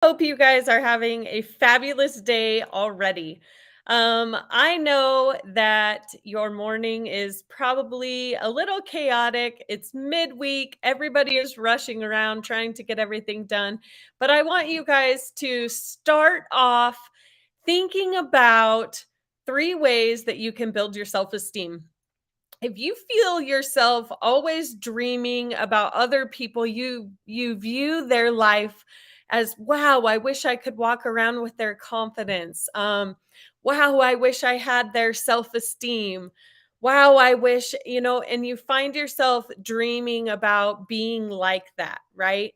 Hope you guys are having a fabulous day already. I know that your morning is probably a little chaotic. It's midweek. Everybody is rushing around trying to get everything done. But I want you guys to start off thinking about three ways that you can build your self esteem. If you feel yourself always dreaming about other people, you view their life as, wow, I wish I could walk around with their confidence. Wow, I wish I had their self-esteem. Wow, I wish, and you find yourself dreaming about being like that, right?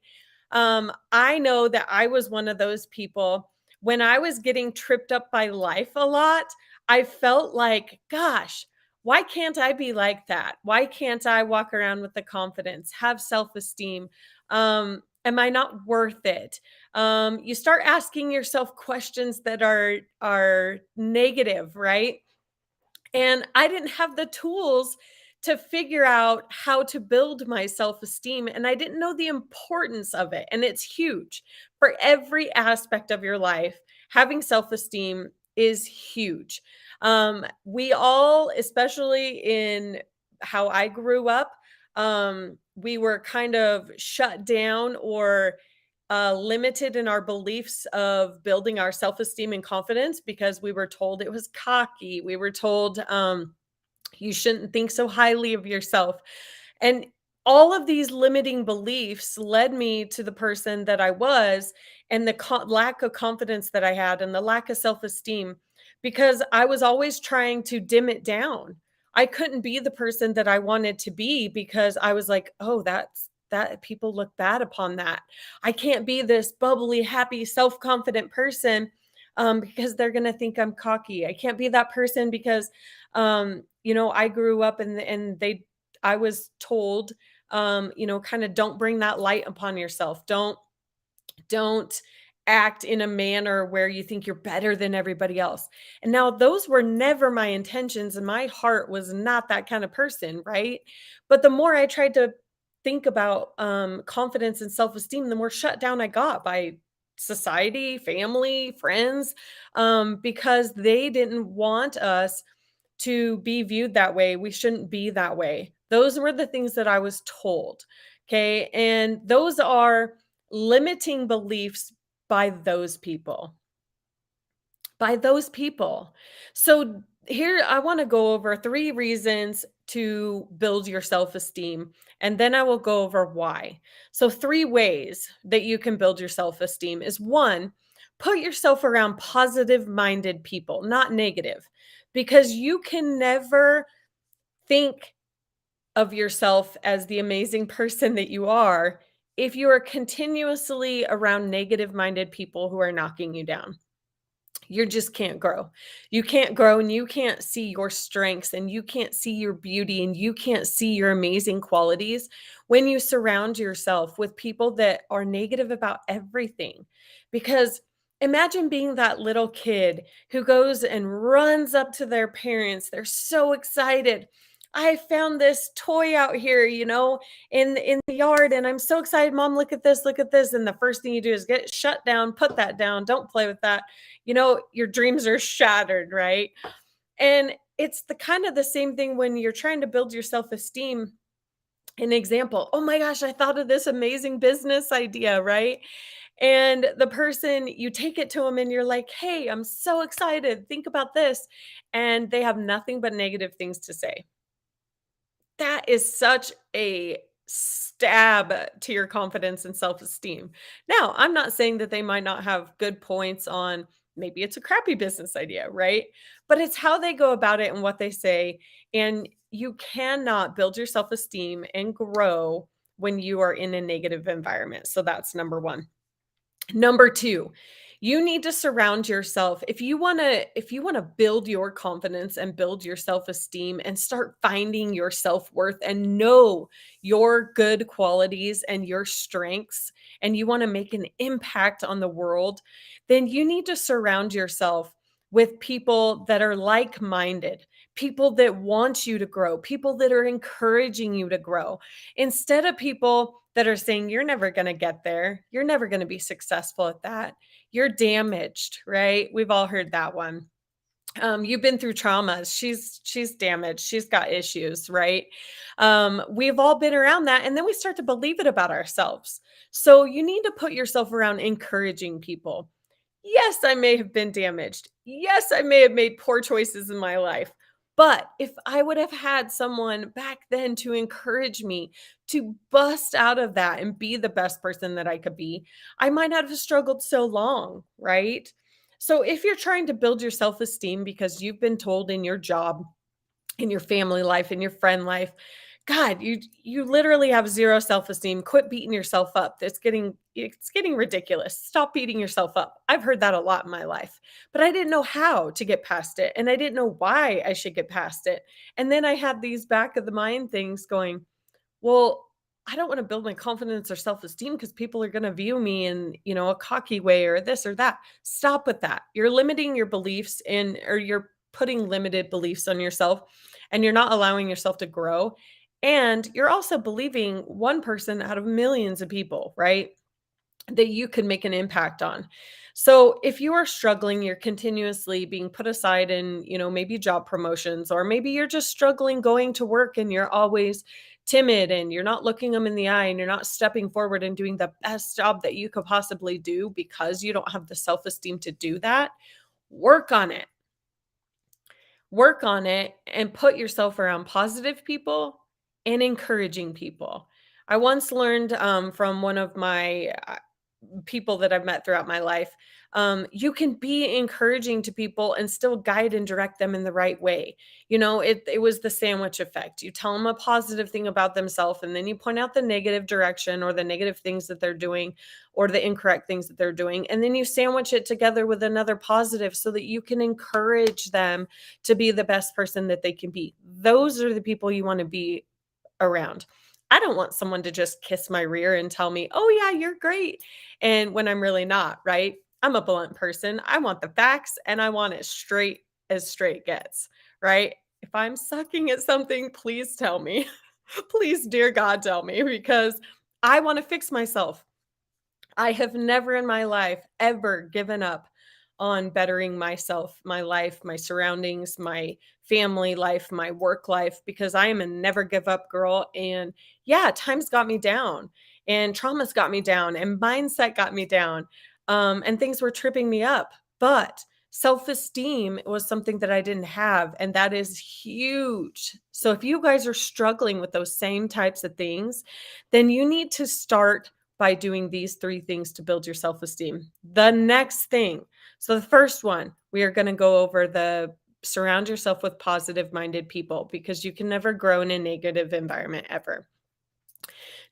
I know that I was one of those people. When I was getting tripped up by life a lot, I felt like, gosh, why can't I be like that? Why can't I walk around with the confidence, have self-esteem? Am I not worth it? You start asking yourself questions that are negative, right? And I didn't have the tools to figure out how to build my self-esteem, and I didn't know the importance of it. And it's huge for every aspect of your life. Having self-esteem is huge. We all, especially in how I grew up, we were kind of shut down or limited in our beliefs of building our self-esteem and confidence because we were told it was cocky. We were told you shouldn't think so highly of yourself. And all of these limiting beliefs led me to the person that I was and the lack of confidence that I had and the lack of self esteem because I was always trying to dim it down. I couldn't be the person that I wanted to be because I was like, oh, that people look bad upon that. I can't be this bubbly, happy, self confident person because they're going to think I'm cocky. I can't be that person because I grew up I was told, kind of don't bring that light upon yourself. Don't act in a manner where you think you're better than everybody else. And now those were never my intentions, and my heart was not that kind of person, right? But the more I tried to think about confidence and self-esteem, the more shut down I got by society, family, friends, because they didn't want us to be viewed that way. We shouldn't be that way. Those were the things that I was told. Okay. And those are limiting beliefs by those people. By those people. So here I want to go over three reasons to build your self-esteem, and then I will go over why. So three ways that you can build your self-esteem is one, put yourself around positive-minded people, not negative, because you can never think of yourself as the amazing person that you are if you are continuously around negative-minded people who are knocking you down. You just can't grow. You can't grow and you can't see your strengths and you can't see your beauty and you can't see your amazing qualities when you surround yourself with people that are negative about everything. Because imagine being that little kid who goes and runs up to their parents. They're so excited. I found this toy out here, in the yard, and I'm so excited. Mom, look at this, look at this. And the first thing you do is get shut down, put that down, don't play with that. Your dreams are shattered, right? And it's the kind of the same thing when you're trying to build your self-esteem. An example, oh my gosh, I thought of this amazing business idea, right? And the person, you take it to them and you're like, hey, I'm so excited. Think about this. And they have nothing but negative things to say. That is such a stab to your confidence and self-esteem. Now, I'm not saying that they might not have good points on maybe it's a crappy business idea, right? But it's how they go about it and what they say. And you cannot build your self-esteem and grow when you are in a negative environment. So that's number one. Number 2, you need to surround yourself if you wanna build your confidence and build your self-esteem and start finding your self-worth and know your good qualities and your strengths, and you wanna make an impact on the world, then you need to surround yourself with people that are like-minded, people that want you to grow, people that are encouraging you to grow, instead of people that are saying, "You're never gonna get there. You're never gonna be successful at that. You're damaged," right? We've all heard that one. You've been through traumas. She's damaged. She's got issues, right? We've all been around that, and then we start to believe it about ourselves. So you need to put yourself around encouraging people. Yes, I may have been damaged. Yes, I may have made poor choices in my life. But if I would have had someone back then to encourage me to bust out of that and be the best person that I could be, I might not have struggled so long, right? So if you're trying to build your self esteem because you've been told in your job, in your family life, in your friend life, God, you literally have zero self-esteem. Quit beating yourself up. It's getting ridiculous. Stop beating yourself up. I've heard that a lot in my life, but I didn't know how to get past it, and I didn't know why I should get past it. And then I had these back of the mind things going, well, I don't want to build my confidence or self-esteem because people are going to view me in, a cocky way or this or that. Stop with that. You're limiting your beliefs or you're putting limited beliefs on yourself and you're not allowing yourself to grow. And you're also believing one person out of millions of people, right? That you could make an impact on. So if you are struggling, you're continuously being put aside in, maybe job promotions, or maybe you're just struggling going to work and you're always timid and you're not looking them in the eye and you're not stepping forward and doing the best job that you could possibly do because you don't have the self-esteem to do that, work on it. Work on it and put yourself around positive people and encouraging people. I once learned from one of my people that I've met throughout my life. You can be encouraging to people and still guide and direct them in the right way. It was the sandwich effect. You tell them a positive thing about themselves, and then you point out the negative direction or the negative things that they're doing or the incorrect things that they're doing. And then you sandwich it together with another positive so that you can encourage them to be the best person that they can be. Those are the people you want to be around. I don't want someone to just kiss my rear and tell me, "Oh yeah, you're great." And when I'm really not, right? I'm a blunt person. I want the facts and I want it straight as straight gets, right? If I'm sucking at something, please tell me. Please, dear God, tell me because I want to fix myself. I have never in my life ever given up on bettering myself, my life, my surroundings, my family life, my work life, because I am a never give up girl. And yeah, times got me down, and traumas got me down, and mindset got me down, and things were tripping me up. But self esteem was something that I didn't have, and that is huge. So if you guys are struggling with those same types of things, then you need to start by doing these three things to build your self esteem. The next thing, so the first one, we are going to go over the surround yourself with positive minded people because you can never grow in a negative environment ever.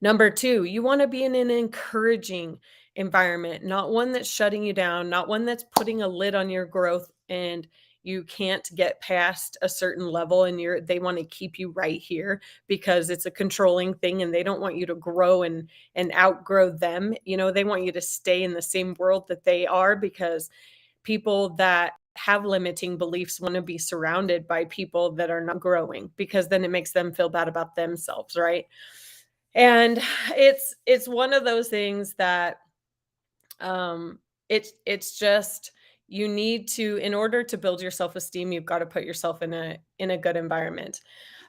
Number two, you want to be in an encouraging environment, not one that's shutting you down, not one that's putting a lid on your growth and you can't get past a certain level and they want to keep you right here because it's a controlling thing and they don't want you to grow and outgrow them. They want you to stay in the same world that they are because people that have limiting beliefs want to be surrounded by people that are not growing because then it makes them feel bad about themselves, right? And it's one of those things that it's just you need to in order to build your self-esteem, you've got to put yourself in a good environment.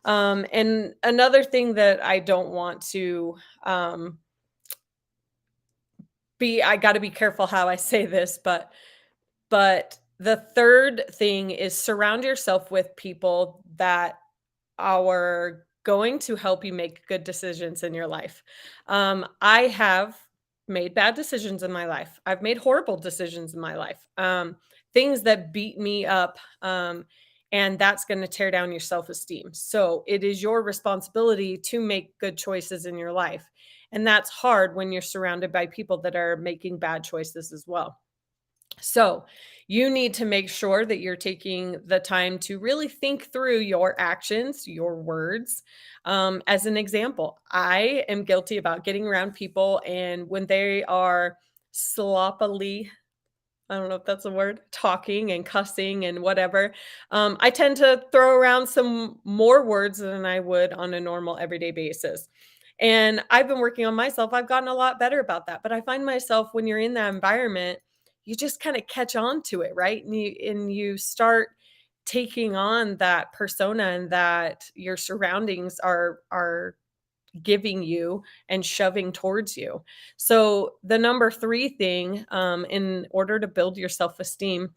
And another thing that I don't want to be I got to be careful how I say this, but the third thing is surround yourself with people that are going to help you make good decisions in your life. I have made bad decisions in my life. I've made horrible decisions in my life. Things that beat me up. And that's going to tear down your self esteem. So it is your responsibility to make good choices in your life. And that's hard when you're surrounded by people that are making bad choices as well. So, you need to make sure that you're taking the time to really think through your actions, your words. As an example, I am guilty about getting around people, and when they are sloppily, I don't know if that's a word, talking and cussing and whatever, I tend to throw around some more words than I would on a normal everyday basis. And I've been working on myself. I've gotten a lot better about that. But I find myself when you're in that environment, you just kind of catch on to it, right? And you start taking on that persona and that your surroundings are giving you and shoving towards you. So the number 3 thing, in order to build your self-esteem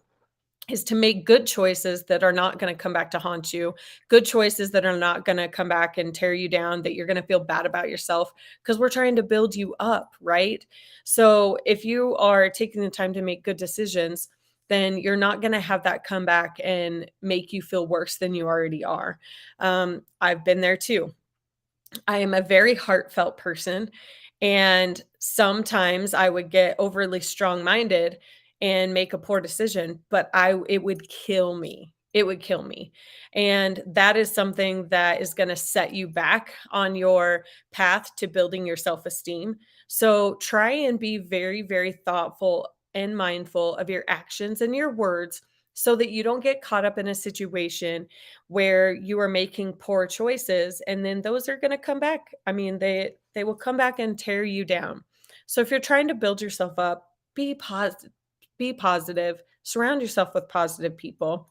is to make good choices that are not gonna come back to haunt you, good choices that are not gonna come back and tear you down, that you're gonna feel bad about yourself, because 'cause we're trying to build you up, right? So, if you are taking the time to make good decisions, then you're not gonna have that come back and make you feel worse than you already are. I've been there too. I am a very heartfelt person, and sometimes I would get overly strong-minded and make a poor decision, but I it would kill me. It would kill me. And that is something that is gonna set you back on your path to building your self-esteem. So try and be very, very thoughtful and mindful of your actions and your words so that you don't get caught up in a situation where you are making poor choices, and then those are gonna come back. I mean, they will come back and tear you down. So if you're trying to build yourself up, be positive, surround yourself with positive people,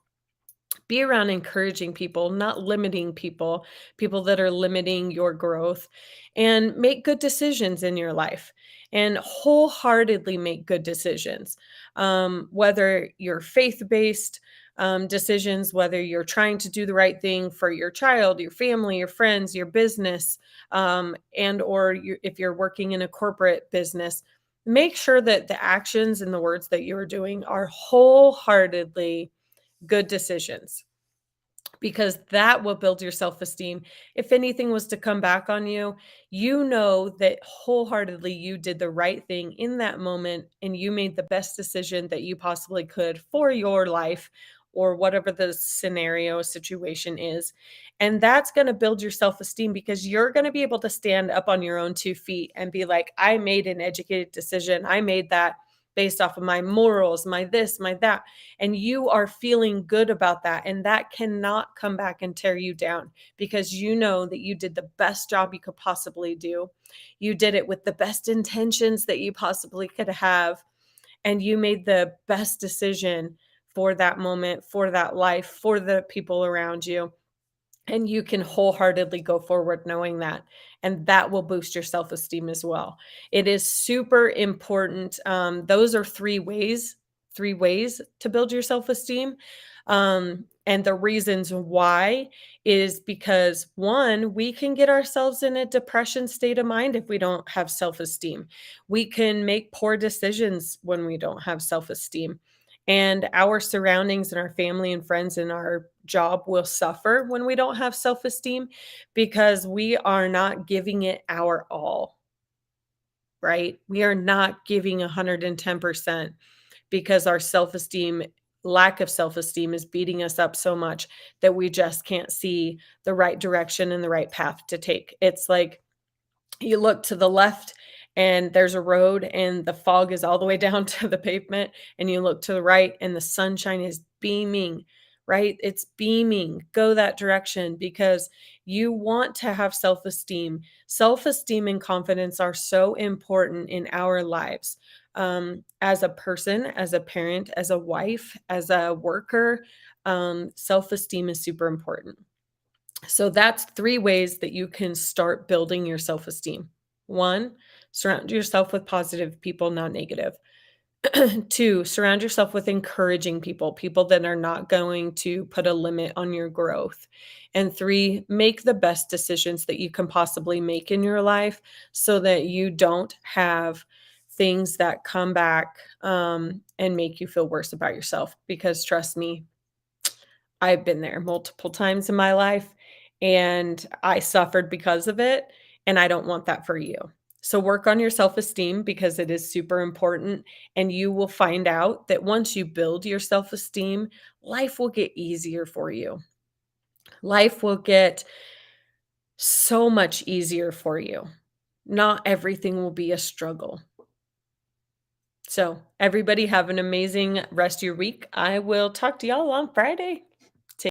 be around encouraging people, not limiting people, people that are limiting your growth, and make good decisions in your life and wholeheartedly make good decisions. Whether you're faith based, decisions, whether you're trying to do the right thing for your child, your family, your friends, your business, and or if you're working in a corporate business, make sure that the actions and the words that you're doing are wholeheartedly good decisions, because that will build your self-esteem. If anything was to come back on you, you know that wholeheartedly you did the right thing in that moment and you made the best decision that you possibly could for your life or whatever the scenario situation is. And that's going to build your self-esteem because you're going to be able to stand up on your own 2 feet and be like, I made an educated decision. I made that based off of my morals, my this, my that, and you are feeling good about that, and that cannot come back and tear you down because you know that you did the best job you could possibly do. You did it with the best intentions that you possibly could have, and you made the best decision for that moment, for that life, for the people around you. And you can wholeheartedly go forward knowing that, and that will boost your self-esteem as well. It is super important. Those are 3 ways to build your self-esteem. And the reasons why is because 1, we can get ourselves in a depression state of mind if we don't have self-esteem. We can make poor decisions when we don't have self-esteem. And our surroundings and our family and friends and our job will suffer when we don't have self-esteem because we are not giving it our all, right? We are not giving 110% because our self-esteem lack of self-esteem is beating us up so much that we just can't see the right direction and the right path to take. It's like you look to the left and there's a road and the fog is all the way down to the pavement, and you look to the right and the sunshine is beaming, right? It's beaming. Go that direction because you want to have self-esteem. Self-esteem and confidence are so important in our lives. As a person, as a parent, as a wife, as a worker, self-esteem is super important. So that's 3 ways that you can start building your self-esteem. 1, surround yourself with positive people, not negative. 2, surround yourself with encouraging people, people that are not going to put a limit on your growth. And 3, make the best decisions that you can possibly make in your life so that you don't have things that come back, and make you feel worse about yourself, because trust me, I've been there multiple times in my life, and I suffered because of it, and I don't want that for you. So work on your self-esteem because it is super important, and you will find out that once you build your self-esteem, life will get easier for you. Life will get so much easier for you. Not everything will be a struggle. So, everybody have an amazing rest of your week. I will talk to y'all on Friday.